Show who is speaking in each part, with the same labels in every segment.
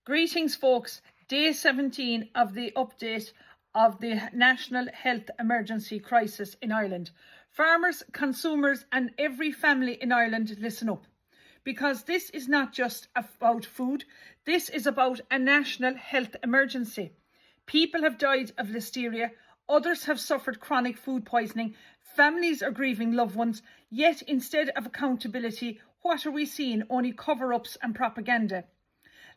Speaker 1: Greetings, folks. Day 17 of the update of the National Health Emergency Crisis in Ireland. Farmers, consumers and every family in Ireland, listen up. Because this is not just about food, this is about a national health emergency. People have died of listeria, others have suffered chronic food poisoning, families are grieving loved ones, yet instead of accountability, what are we seeing? Only cover-ups and propaganda.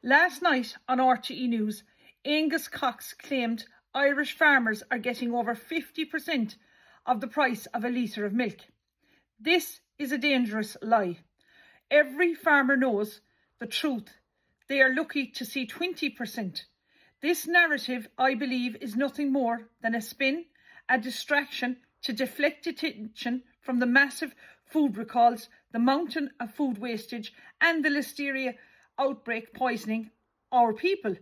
Speaker 1: Last night on RTE News, Angus Cox claimed Irish farmers are getting over 50% of the price of a litre of milk. This is a dangerous lie. Every farmer knows the truth. They are lucky to see 20%. This narrative, I believe, is nothing more than a spin, a distraction to deflect attention from the massive food recalls, the mountain of food wastage and the listeria outbreak poisoning our people.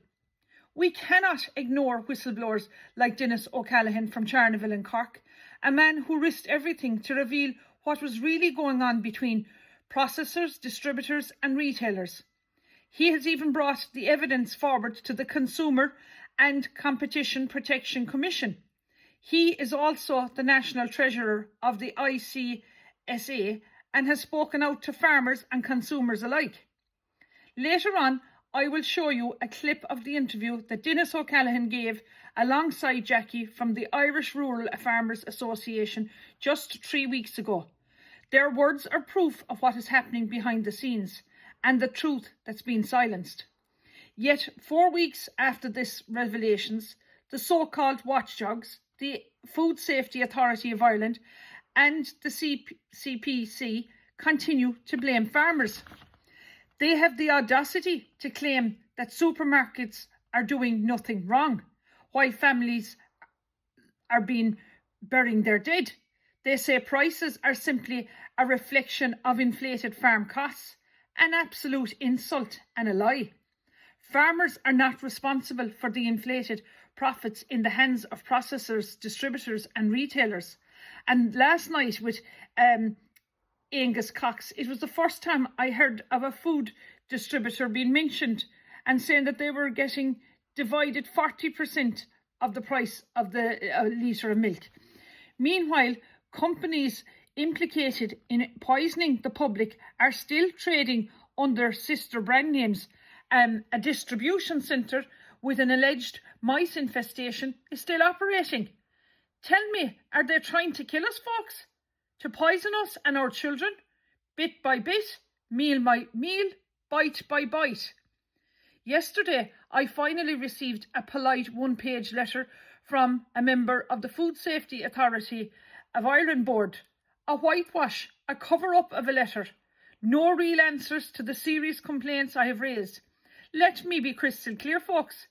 Speaker 1: We cannot ignore whistleblowers like Dennis O'Callaghan from Charleville and Cork, a man who risked everything to reveal what was really going on between processors, distributors and retailers. He has even brought the evidence forward to the Consumer and Competition Protection Commission. He is also the National Treasurer of the ICSA and has spoken out to farmers and consumers alike. Later on, I will show you a clip of the interview that Dennis O'Callaghan gave alongside Jackie from the Irish Rural Farmers Association just 3 weeks ago. Their words are proof of what is happening behind the scenes and the truth that's been silenced. Yet 4 weeks after this revelations, the so-called watchdogs, the Food Safety Authority of Ireland and the CPC continue to blame farmers. They have the audacity to claim that supermarkets are doing nothing wrong, while families are burying their dead. They say prices are simply a reflection of inflated farm costs, an absolute insult and a lie. Farmers are not responsible for the inflated profits in the hands of processors, distributors and retailers. And last night with Angus Cox, it was the first time I heard of a food distributor being mentioned and saying that they were getting divided 40% of the price of the litre of milk. Meanwhile, companies implicated in poisoning the public are still trading under sister brand names. A distribution centre with an alleged mice infestation is still operating. Tell me, are they trying to kill us, folks? To poison us and our children, bit by bit, meal by meal, bite by bite. Yesterday, I finally received a polite one-page letter from a member of the Food Safety Authority of Ireland board. A whitewash, a cover-up of a letter. No real answers to the serious complaints I have raised. Let me be crystal clear, folks.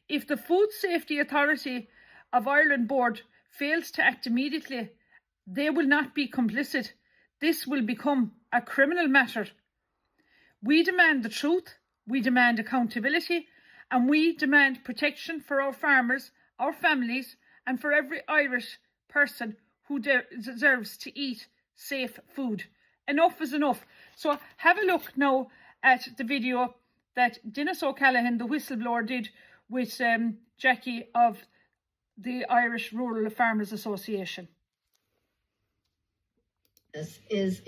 Speaker 1: If the Food Safety Authority of Ireland board fails to act immediately, they will not be complicit. This will become a criminal matter. We demand the truth, we demand accountability, and we demand protection for our farmers, our families, and for every Irish person who deserves to eat safe food. Enough is enough. So have a look now at the video that Dennis O'Callaghan, the whistleblower, did with Jackie of the Irish Rural Farmers Association.
Speaker 2: Is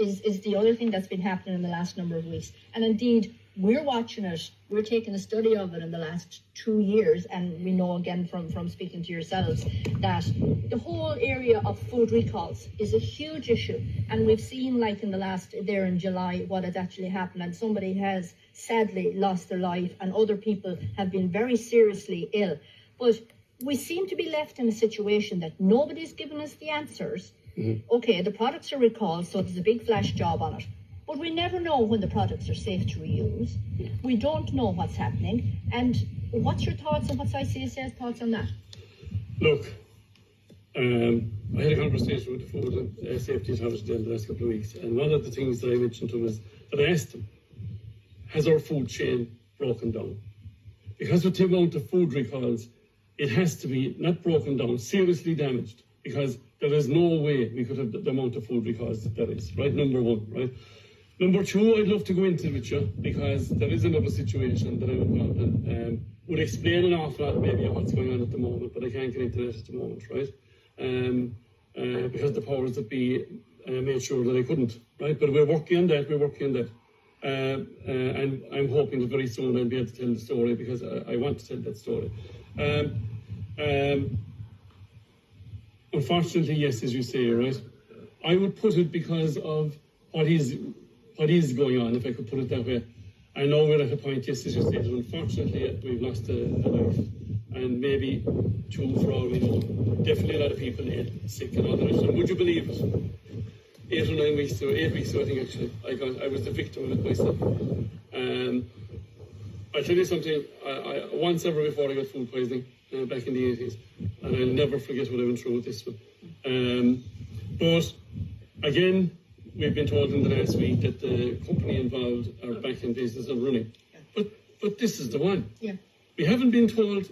Speaker 2: the other thing that's been happening in the last number of weeks. And indeed, we're watching it. We're taking a study of it in the last 2 years. And we know again from speaking to yourselves that the whole area of food recalls is a huge issue. And we've seen, like in the last, there in July, what has actually happened. And somebody has sadly lost their life and other people have been very seriously ill. But we seem to be left in a situation that nobody's given us the answers. Okay, the products are recalled, so there's a big flash job on it. But we never know when the products are safe to reuse. We don't know what's happening. And what's your thoughts and what's ICSA's thoughts on that?
Speaker 3: Look, I had a conversation with the Food Safety Authority in the last couple of weeks, and one of the things that I mentioned to them was that I asked them, has our food chain broken down? Because with the amount of food recalls, it has to be not broken down, seriously damaged, because there is no way we could have the amount of food recalls that there is, right? Number one, right? Number two, I'd love to go into with you because there is another situation that I'm involved in. Would explain an awful lot maybe of what's going on at the moment, but I can't get into that at the moment, right? Because the powers that be made sure that I couldn't, right? But we're working on that, and I'm hoping that very soon I'll be able to tell the story because I want to tell that story. Unfortunately, yes, as you say, right? I would put it because of what is going on, if I could put it that way. I know we're at a point, yes, as you said, unfortunately, we've lost a life, and maybe two for all we know. Definitely a lot of people sick and all that. And would you believe it? 8 or 9 weeks ago, 8 weeks ago, I think actually, I was the victim of it myself. I'll tell you something, I once ever before I got food poisoning, back in the 80s, and I'll never forget what I went through with this one. But again, we've been told in the last week that the company involved are back in business and running. But this is the one.
Speaker 2: Yeah.
Speaker 3: We haven't been told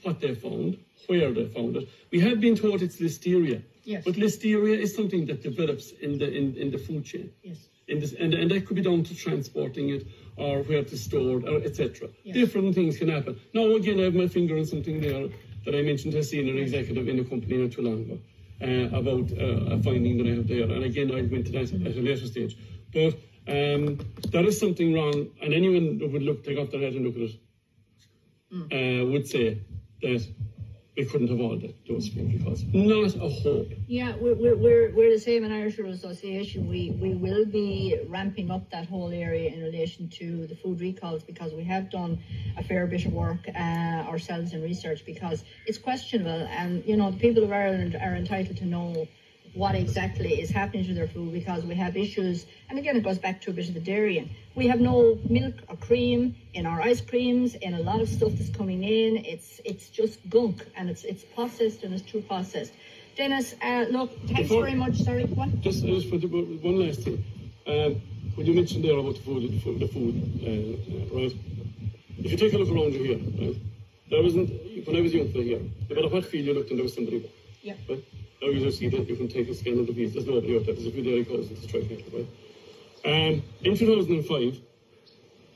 Speaker 3: what they found, where they found it. We have been told it's listeria.
Speaker 2: Yes.
Speaker 3: But listeria is something that develops in the food chain.
Speaker 2: Yes.
Speaker 3: And that could be down to transporting it or where to store it, or etc.
Speaker 2: Yeah.
Speaker 3: Different things can happen. Now again, I have my finger on something there that I mentioned to a senior executive in the company not too long ago. About a finding that I have there, and again I'll go into that at a later stage. But there is something wrong, and anyone that would take off their head and look at it would say that we couldn't avoid those things because not a hope.
Speaker 2: Yeah, we're the same in Irish Rural Association. We will be ramping up that whole area in relation to the food recalls because we have done a fair bit of work ourselves in research because it's questionable, and the people of Ireland are entitled to know what exactly is happening to their food because we have issues, and again it goes back to a bit of the dairying. We have no milk or cream in our ice creams, in a lot of stuff that's coming in. It's just gunk, and it's processed and it's too processed. Dennis, look, thanks very much. Sorry, what?
Speaker 3: Just for one last thing. When you mentioned there about the food, right? If you take a look around you here, right? There wasn't, when I was young here, no matter what field you looked in, there was somebody there.
Speaker 2: Yeah.
Speaker 3: Right? Now you just see that you can take a scan of the piece. There's nobody out there. There's a few dairy cows at the strike network, right? In 2005,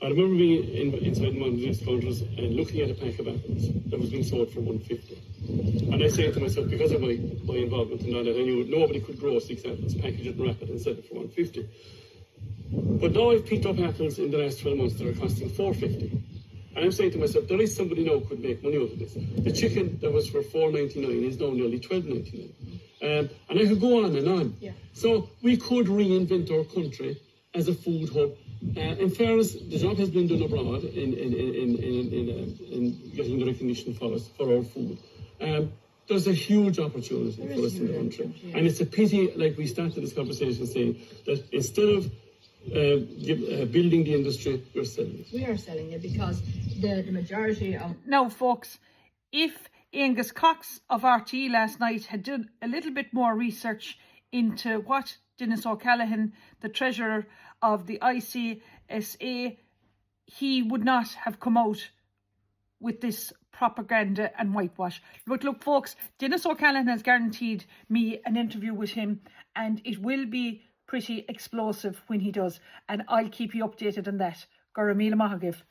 Speaker 3: I remember being inside one of the discounters and looking at a pack of apples that was being sold for $1.50. And I said to myself, because of my involvement in that, I knew nobody could grow 6 apples, package it and wrap it and sell it for $1.50. But now I've picked up apples in the last 12 months that are costing $4.50. And I'm saying to myself, there is somebody now who could make money out of this. The chicken that was for $4.99 is now nearly $12.99. And I could go on and on.
Speaker 2: Yeah.
Speaker 3: So we could reinvent our country as a food hub. In fairness, the job has been done abroad in getting the recognition for us, for our food. There's a huge opportunity for us in the country. Yeah. And it's a pity, like we started this conversation saying, that instead of building the industry, we're selling it.
Speaker 2: We are selling it because the majority of...
Speaker 1: Now, folks, if Angus Cox of RTE last night had done a little bit more research into what Dennis O'Callaghan, the treasurer of the ICSA, he would not have come out with this propaganda and whitewash. But look, folks, Dennis O'Callaghan has guaranteed me an interview with him, and it will be pretty explosive when he does, and I'll keep you updated on that. Gora Mila Mahagif.